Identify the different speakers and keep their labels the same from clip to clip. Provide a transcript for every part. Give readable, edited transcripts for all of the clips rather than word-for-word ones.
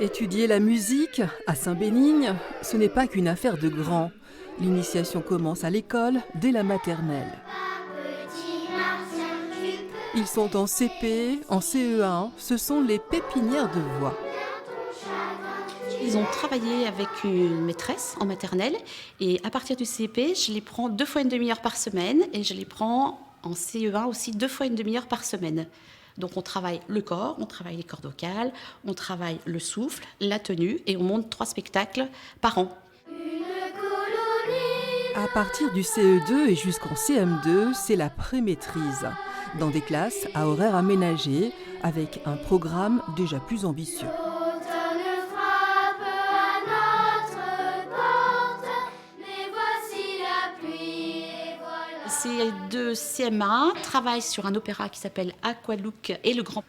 Speaker 1: Étudier la musique à Saint-Bénigne, ce n'est pas qu'une affaire de grands. L'initiation commence à l'école dès la maternelle. Ils sont en CP, en CE1, ce sont les pépinières de voix.
Speaker 2: Ils ont travaillé avec une maîtresse en maternelle et à partir du CP, je les prends 2 fois une demi-heure par semaine et je les prends en CE1 aussi 2 fois une demi-heure par semaine. Donc on travaille le corps, on travaille les cordes vocales, on travaille le souffle, la tenue et on monte 3 spectacles par an.
Speaker 1: À partir du CE2 et jusqu'en CM2, c'est la pré-maîtrise, dans des classes à horaires aménagés, avec un programme déjà plus ambitieux.
Speaker 2: Ces 2 CM1 travaillent sur un opéra qui s'appelle Aqualook et le Grand.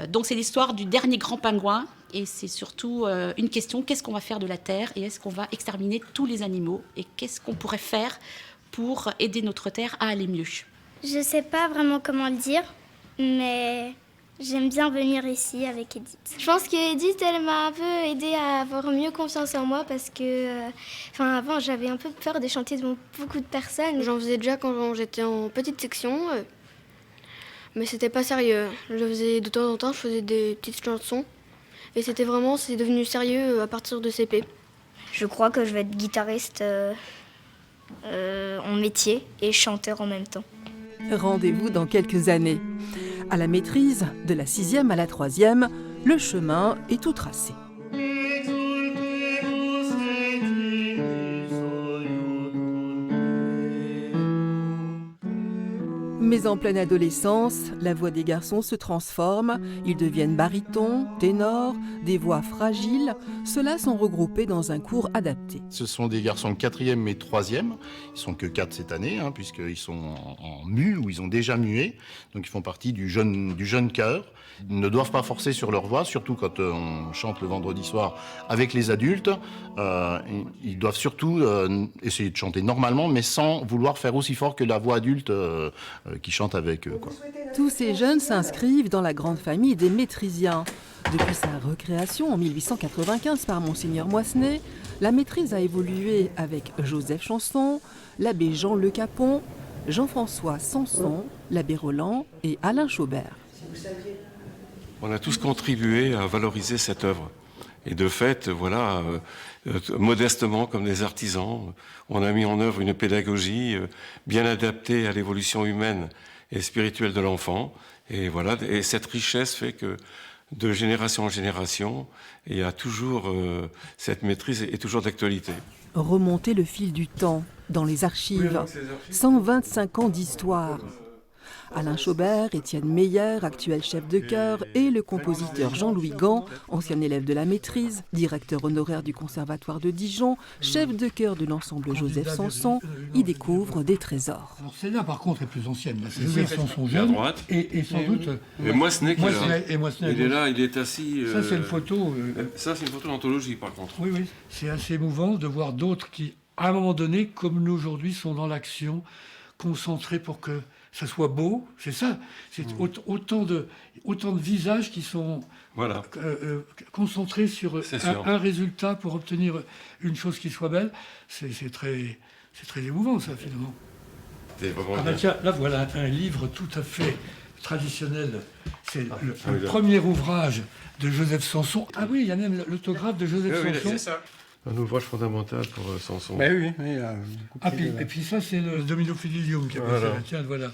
Speaker 2: Donc c'est l'histoire du dernier grand pingouin et c'est surtout une question, qu'est-ce qu'on va faire de la Terre et est-ce qu'on va exterminer tous les animaux et qu'est-ce qu'on pourrait faire pour aider notre Terre à aller mieux?
Speaker 3: Je sais pas vraiment comment le dire, mais j'aime bien venir ici avec Edith. Je pense qu'Edith, elle m'a un peu aidée à avoir mieux confiance en moi parce que, avant, j'avais un peu peur de chanter devant beaucoup de personnes.
Speaker 4: J'en faisais déjà quand j'étais en petite section, mais c'était pas sérieux. Je faisais de temps en temps, je faisais des petites chansons et c'est devenu sérieux à partir de CP.
Speaker 3: Je crois que je vais être guitariste en métier et chanteur en même temps.
Speaker 1: Rendez-vous dans quelques années. À la maîtrise, de la 6e à la 3e, le chemin est tout tracé. Mais en pleine adolescence, la voix des garçons se transforme, ils deviennent barytons, ténors, des voix fragiles. Ceux-là sont regroupés dans un cours adapté.
Speaker 5: Ce sont des garçons 4e et 3e, ils sont que 4 cette année, puisqu'ils sont en mu ou ils ont déjà mué, donc ils font partie du jeune chœur. Ils ne doivent pas forcer sur leur voix, surtout quand on chante le vendredi soir avec les adultes. Ils doivent surtout essayer de chanter normalement, mais sans vouloir faire aussi fort que la voix adulte qui chante avec eux, quoi.
Speaker 1: Tous ces jeunes s'inscrivent dans la grande famille des maîtrisiens. Depuis sa recréation en 1895 par Monseigneur Moissenet, la maîtrise a évolué avec Joseph Chanson, l'abbé Jean Le Capon, Jean-François Sanson, l'abbé Roland et Alain Chaubert.
Speaker 6: On a tous contribué à valoriser cette œuvre. Et de fait, modestement, comme des artisans, on a mis en œuvre une pédagogie bien adaptée à l'évolution humaine et spirituelle de l'enfant. Et cette richesse fait que de génération en génération, il y a toujours cette maîtrise est toujours d'actualité.
Speaker 1: Remonter le fil du temps dans les archives. 125 ans d'histoire. Alain Chaubert, Étienne Meyer, actuel chef de chœur, et le compositeur Jean-Louis Gand, ancien élève de la maîtrise, directeur honoraire du Conservatoire de Dijon, chef de chœur de l'ensemble Joseph Sanson, y découvrent des trésors.
Speaker 7: Alors celle-là par contre est plus ancienne, là, c'est Joseph Sanson jeune, et sans doute...
Speaker 6: Et Moissenet qui est là. Il est là, il est assis...
Speaker 7: Ça c'est une photo...
Speaker 6: Ça c'est une photo d'anthologie par contre.
Speaker 7: Oui, c'est assez émouvant de voir d'autres qui, à un moment donné, comme nous aujourd'hui, sont dans l'action, concentrés pour que ça soit beau, c'est ça. C'est autant de visages qui sont concentrés sur un résultat pour obtenir une chose qui soit belle. C'est très émouvant, ça, finalement. Tiens, là, voilà un livre tout à fait traditionnel. C'est le premier ouvrage de Joseph Sanson. Ah oui, il y a même l'autographe de Joseph Sanson.
Speaker 6: C'est ça. Un ouvrage fondamental pour Sanson.
Speaker 7: Oui. Et puis ça, c'est le Domino Fidelium qui a fait ça. Tiens, voilà.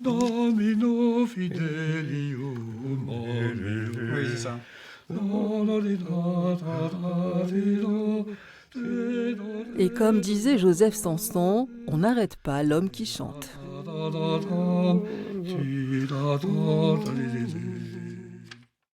Speaker 7: Domino Fidelium.
Speaker 8: Oui, c'est ça.
Speaker 1: Et comme disait Joseph Sanson, on n'arrête pas l'homme qui chante.